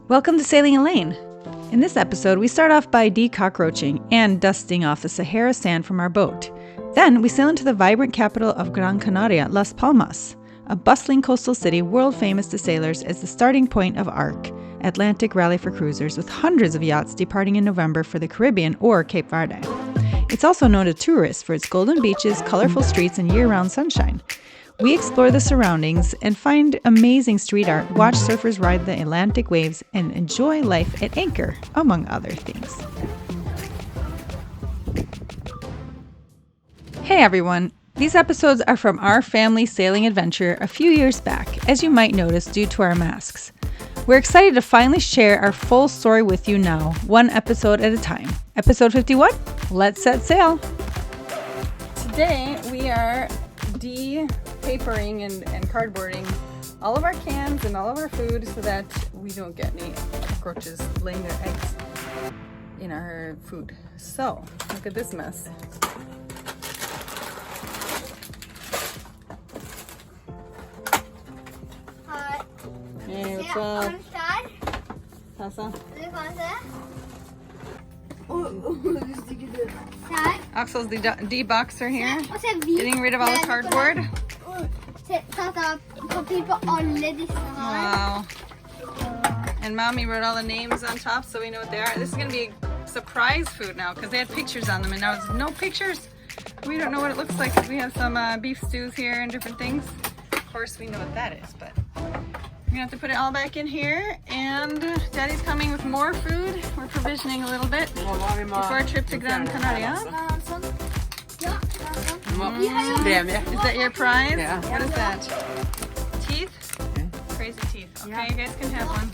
Welcome to Sailing ELANE. In this episode, we start off by de-cockroaching and dusting off the Sahara sand from our boat. Then we sail into the vibrant capital of Gran Canaria, Las Palmas, a bustling coastal city world famous to sailors as the starting point of ARC, Atlantic Rally for Cruisers, with hundreds of yachts departing in November for the Caribbean or Cape Verde. It's also known to tourists for its golden beaches, colorful streets, and year-round sunshine. We explore the surroundings and find amazing street art, watch surfers ride the Atlantic waves, and enjoy life at anchor, among other things. Hey everyone! These episodes are from our family sailing adventure a few years back, as you might notice due to our masks. We're excited to finally share our full story with you now, one episode at a time. Episode 51, let's set sail! Today we are de-papering and cardboarding all of our cans and all of our food so that we don't get any cockroaches laying their eggs in our food. So, look at this mess. Hey, what's up? Tassa? Axel's the deboxer here, getting rid of all the cardboard. Wow. And Mommy wrote all the names on top so we know what they are. This is going to be surprise food now because they had pictures on them and now there's no pictures. We don't know what it looks like. We have some beef stews here and different things. Of course we know what that is, but we're gonna have to put it all back in here, and Daddy's coming with more food. We're provisioning a little bit before our trip to Gran Canaria. Is that your prize? Yeah. What is that? Teeth? Okay. Crazy teeth. Okay, you guys can have one.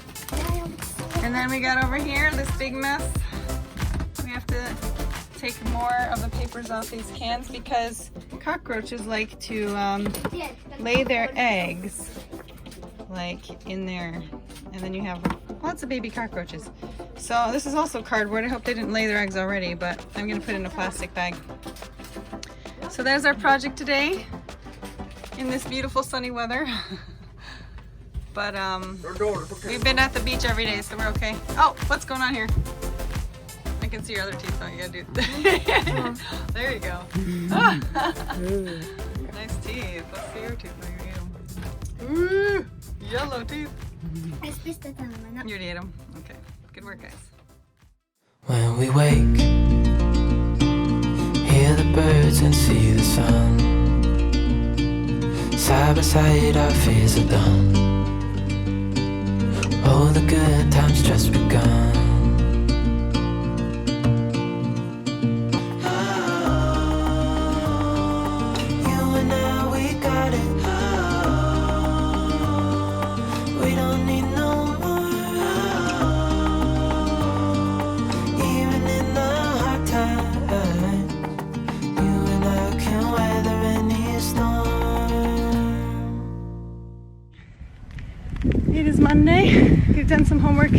And then we got over here this big mess. We have to take more of the papers off these cans because cockroaches like to lay their eggs like in there, and then you have lots of baby cockroaches. So this is also cardboard. I hope they didn't lay their eggs already, but I'm gonna put it in a plastic bag. So there's our project today in this beautiful sunny weather. But we've been at the beach every day, so we're okay. Oh, what's going on here? I can see your other teeth though. You gotta do there you go. Nice teeth. Let's see your teeth. Ooh, yellow teeth. You already ate them? Okay. Good work, guys. When we wake, hear the birds and see the sun. Side by side our fears are done. Oh, the good times just begun. It is Monday. We've done some homework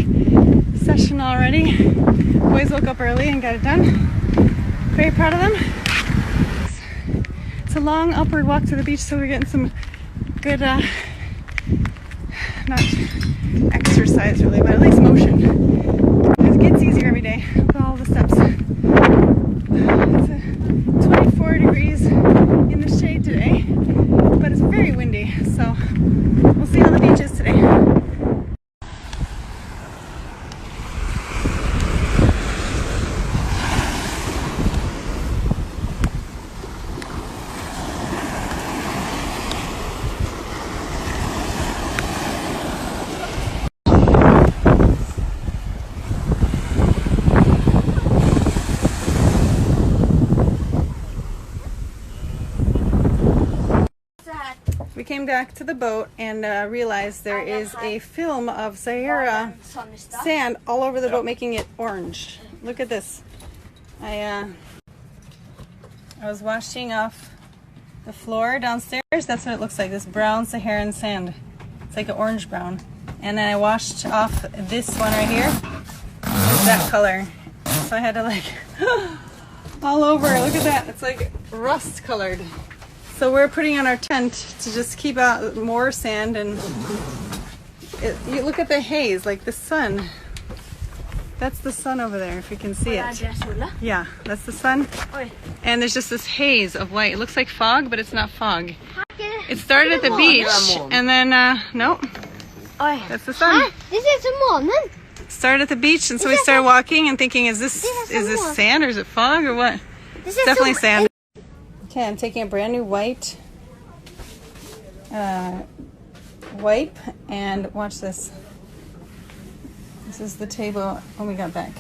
session already. Boys woke up early and got it done. Very proud of them. It's a long upward walk to the beach, so we're getting some good, not exercise really, but at least motion. It gets easier every day with all the steps. It's 24 degrees in the shade today, but it's very windy, so we'll see how the beach is today. We came back to the boat and realized there is a film of Sahara sand all over the boat, making it orange. Look at this. I was washing off the floor downstairs. That's what it looks like, this brown Saharan sand. It's like an orange brown. And then I washed off this one right here. It's that color. So I had to like all over. Look at that. It's like rust colored. So we're putting on our tent to just keep out more sand and You look at the haze, like the sun. That's the sun over there, if you can see it. Yeah, that's the sun. And there's just this haze of white. It looks like fog, but it's not fog. It started at the beach, and then, nope. That's the sun. This is the morning. Started at the beach, and so we started walking and thinking, is this sand or is it fog or what? It's definitely sand. Okay, I'm taking a brand new white wipe, and watch this. This is the table when we got back.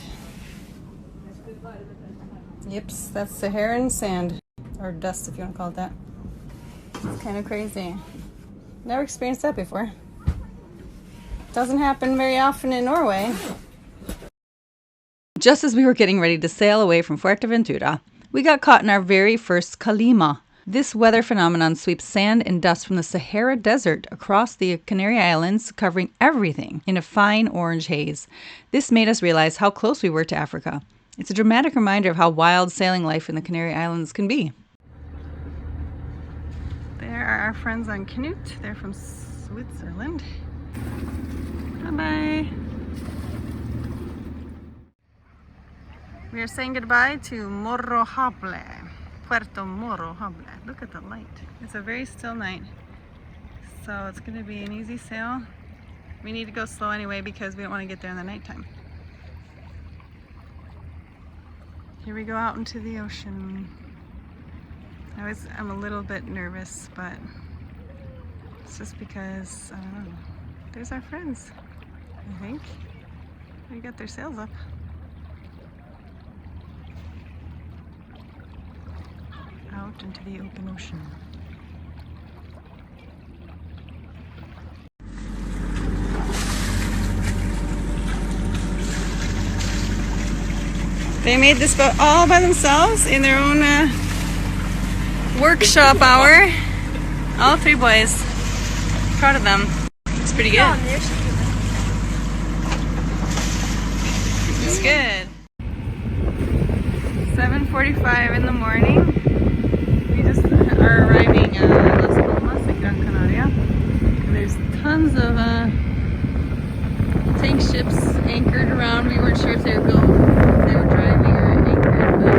Yips, that's Saharan sand, or dust if you want to call it that. It's kind of crazy. Never experienced that before. Doesn't happen very often in Norway. Just as we were getting ready to sail away from Fuerteventura, we got caught in our very first Calima. This weather phenomenon sweeps sand and dust from the Sahara Desert across the Canary Islands, covering everything in a fine orange haze. This made us realize how close we were to Africa. It's a dramatic reminder of how wild sailing life in the Canary Islands can be. There are our friends on Knut. They're from Switzerland. Bye-bye. We are saying goodbye to Morro Jable. Puerto Morro Jable. Look at the light. It's a very still night. So it's going to be an easy sail. We need to go slow anyway because we don't want to get there in the nighttime. Here we go out into the ocean. I'm a little bit nervous, but it's just because, I don't know. There's our friends, I think. They got their sails up. Out into the open ocean. They made this boat all by themselves in their own workshop hour. All three boys. Proud of them. It's pretty good. It's good. 7:45 in the morning. We just are arriving at Las Palmas in Gran Canaria. And there's tons of tank ships anchored around. We weren't sure if they were driving or anchored, but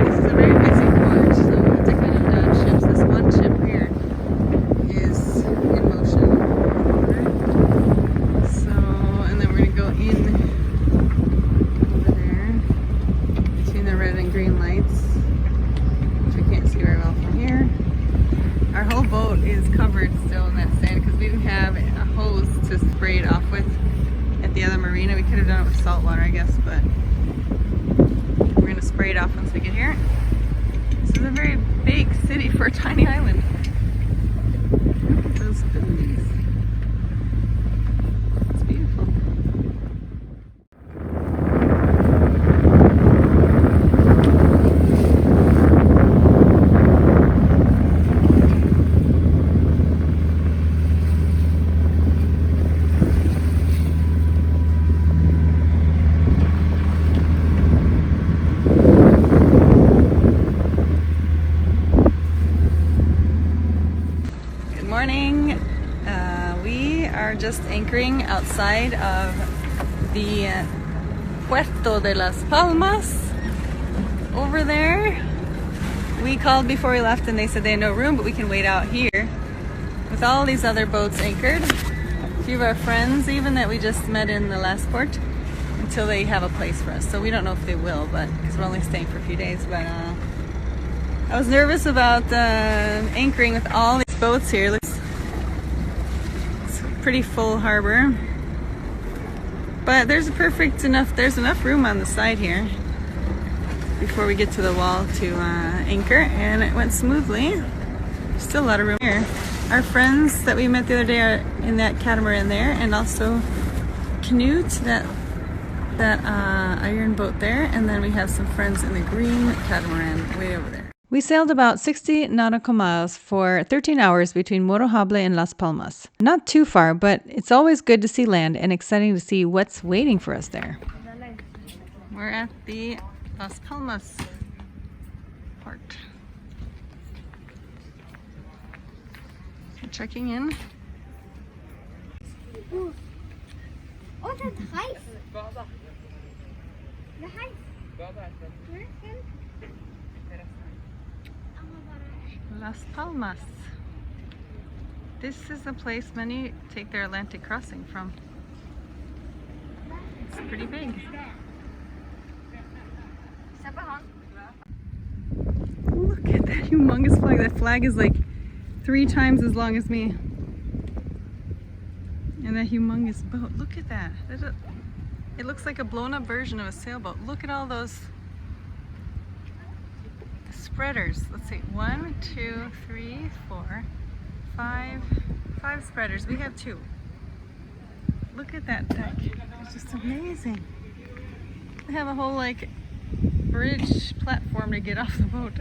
this is a very busy port, so we have to kind of dodge ships. This one ship here is in motion. So, and then we're gonna go in over there between the red and green lights, which I can't see very well from here. Our whole boat is covered still in that sand because we didn't have a hose to spray it off with at the other marina. We could have done it with salt water, I guess, but we're gonna spray it off once we get here. This is a very big city for a tiny island. Look at those buildings. It's beautiful. We are just anchoring outside of the Puerto de Las Palmas over there. We called before we left and they said they had no room, but we can wait out here with all these other boats anchored. A few of our friends even that we just met in the last port until they have a place for us. So we don't know if they will, but because we're only staying for a few days. But I was nervous about anchoring with all these boats here. It's a pretty full harbor, but there's enough room on the side here before we get to the wall to anchor, and it went smoothly. Still a lot of room here. Our friends that we met the other day are in that catamaran there, and also Knut, that iron boat there, and then we have some friends in the green catamaran way over there. We sailed about 60 nautical miles for 13 hours between Morro Jable and Las Palmas. Not too far, but it's always good to see land and exciting to see what's waiting for us there. We're at the Las Palmas port. We're checking in. Oh, das heiß. Das heiß. Las Palmas. This is the place many take their Atlantic crossing from. It's pretty big. Look at that humongous flag. That flag is like 3 times as long as me. And that humongous boat. Look at that. It looks like a blown up version of a sailboat. Look at all those spreaders. Let's see. 1, 2, 3, 4, 5 spreaders. We have 2. Look at that deck. It's just amazing. They have a whole like bridge platform to get off the boat.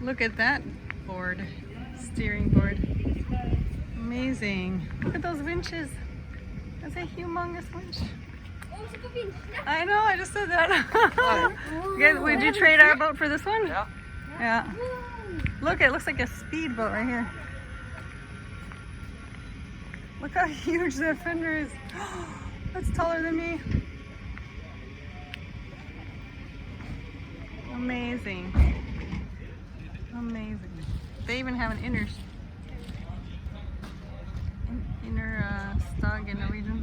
Look at that board, steering board. Amazing. Look at those winches. That's a humongous winch. I know, I just said that. Would you trade our boat for this one? Yeah. Yeah. Look, it looks like a speedboat right here. Look how huge that fender is. That's taller than me. Amazing. Amazing. They even have an inner stog in Norwegian.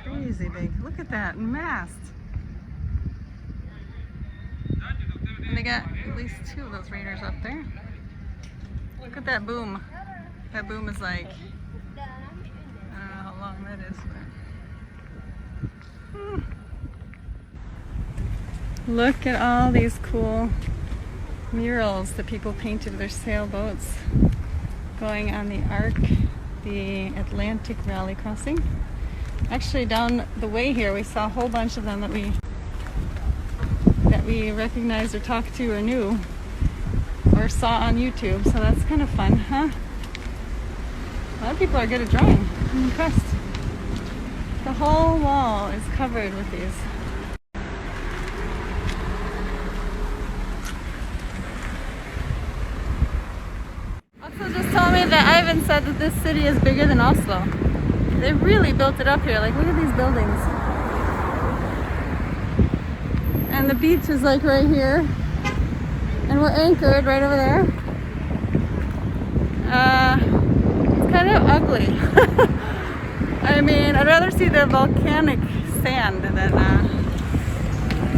Crazy big. Look at that mast. And they got at least 2 of those raiders up there. Look at that boom. That boom is like, I don't know how long that is. But... Look at all these cool murals that people painted their sailboats going on the Arc, the Atlantic Valley crossing. Actually, down the way here, we saw a whole bunch of them that we recognized or talked to or knew or saw on YouTube. So that's kind of fun, huh? A lot of people are good at drawing. I'm impressed. The whole wall is covered with these. Also just told me that Ivan said that this city is bigger than Oslo. They really built it up here. Like, look at these buildings. And the beach is like right here. And we're anchored right over there. It's kind of ugly. I mean, I'd rather see the volcanic sand than,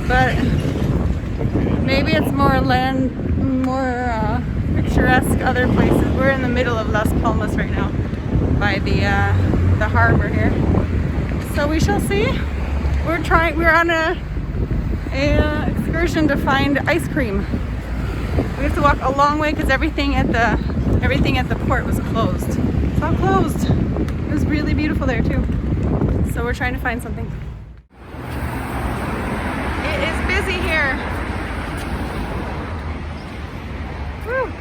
but maybe it's more picturesque other places. We're in the middle of Las Palmas right now, by the harbor here. So we shall see. We're on a excursion to find ice cream. We have to walk a long way because everything at the port was closed. It's all closed. It was really beautiful there too. So we're trying to find something. It is busy here. Woo.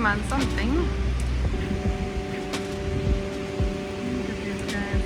on something. Look at these guys.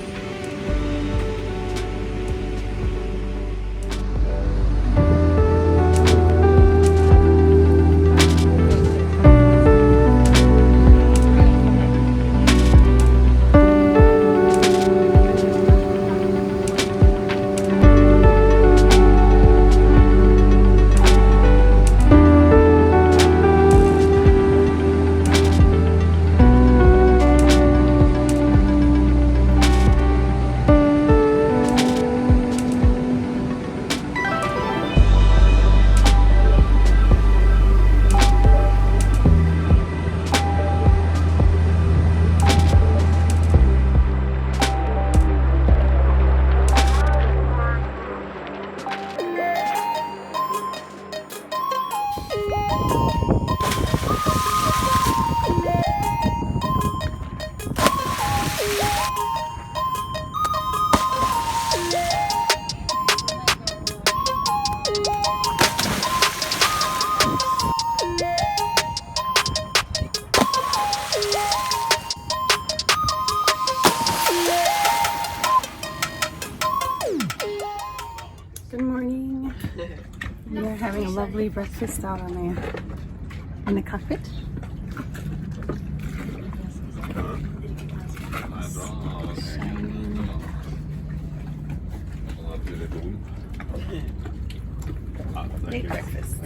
Good morning. We are having a lovely breakfast out on in the cockpit. Shining. Late breakfast.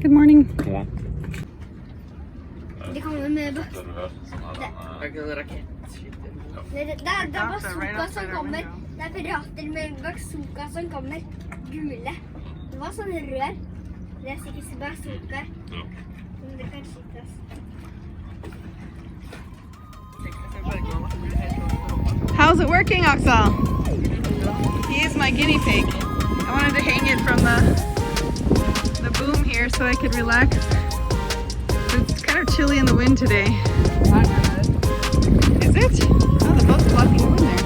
Good morning. Det kommer med det er bazooka som kommer. Det er pirater med bazooka som kommer. Gule. Det var sånn rør. Det er sikkert bazooka. Men det kan skytes. How's it working, Axel? He is my guinea pig. I wanted to hang it from the boom here so I could relax. It's kind of chilly in the wind today. Is it? Oh, the boat's blocking the wind there.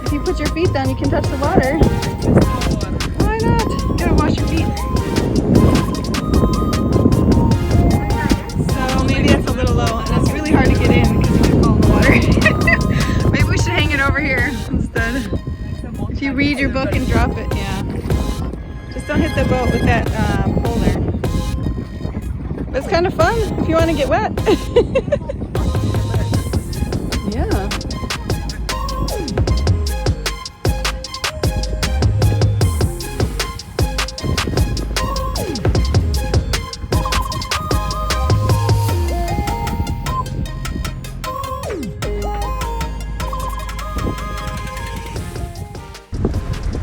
If you put your feet down, you can touch the water. Why not? You gotta wash your feet. So maybe that's a little low, and it's really hard to get in because you can fall in the water. Maybe we should hang it over here instead. If you read your book and drop it, yeah. Just don't hit the boat with that pole there. But it's kind of fun if you want to get wet. Yeah.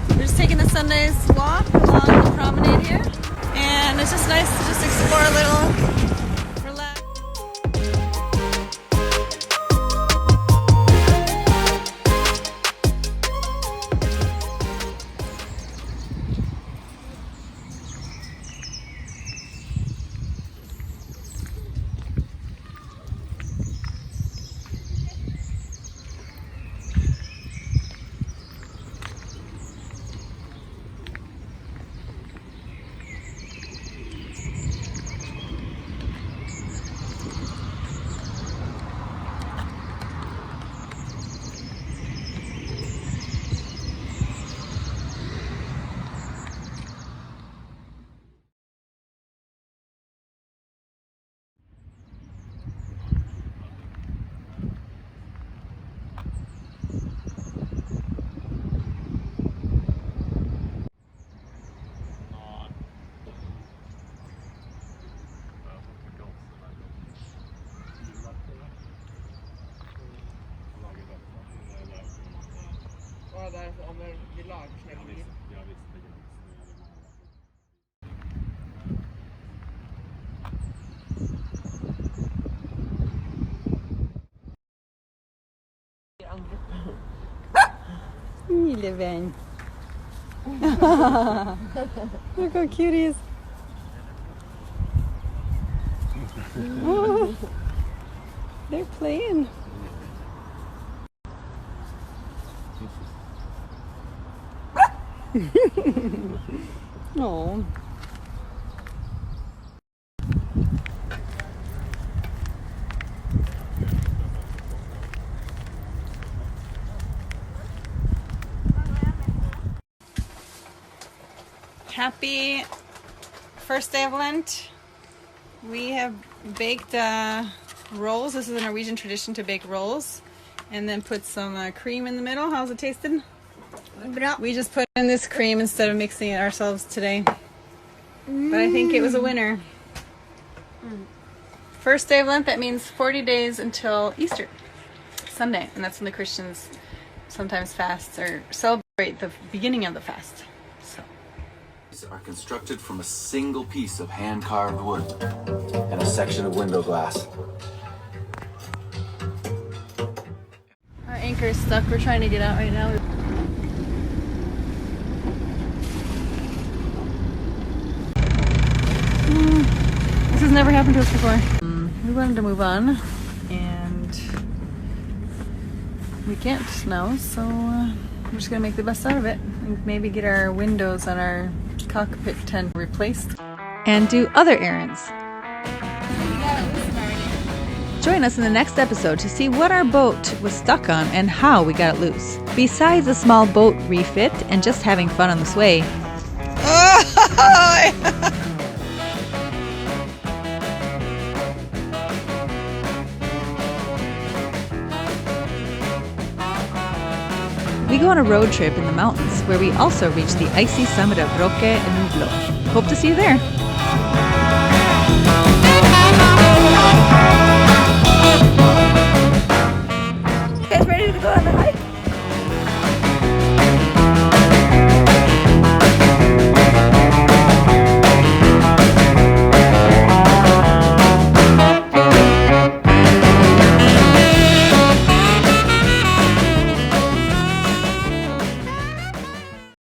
We're just taking a Sunday's walk along the promenade here. And it's just nice to just explore a little, relax. Lille venn. Look how cute he is. Oh, they're playing. Oh. Happy first day of Lent. We have baked rolls. This is a Norwegian tradition to bake rolls and then put some cream in the middle. How's it tasted? Bra. We just put in this cream instead of mixing it ourselves today. But I think it was a winner. First day of Lent, that means 40 days until Easter Sunday. And that's when the Christians sometimes fast or celebrate the beginning of the fast. Are constructed from a single piece of hand-carved wood and a section of window glass. Our anchor is stuck. We're trying to get out right now. This has never happened to us before. We wanted to move on, and we can't now, so we're just gonna make the best out of it and maybe get our windows on our cockpit tent replaced and do other errands. Join us in the next episode to see what our boat was stuck on and how we got it loose. Besides a small boat refit and just having fun on the sway, we go on a road trip in the mountains where we also reach the icy summit of Roque and Nublo. Hope to see you there.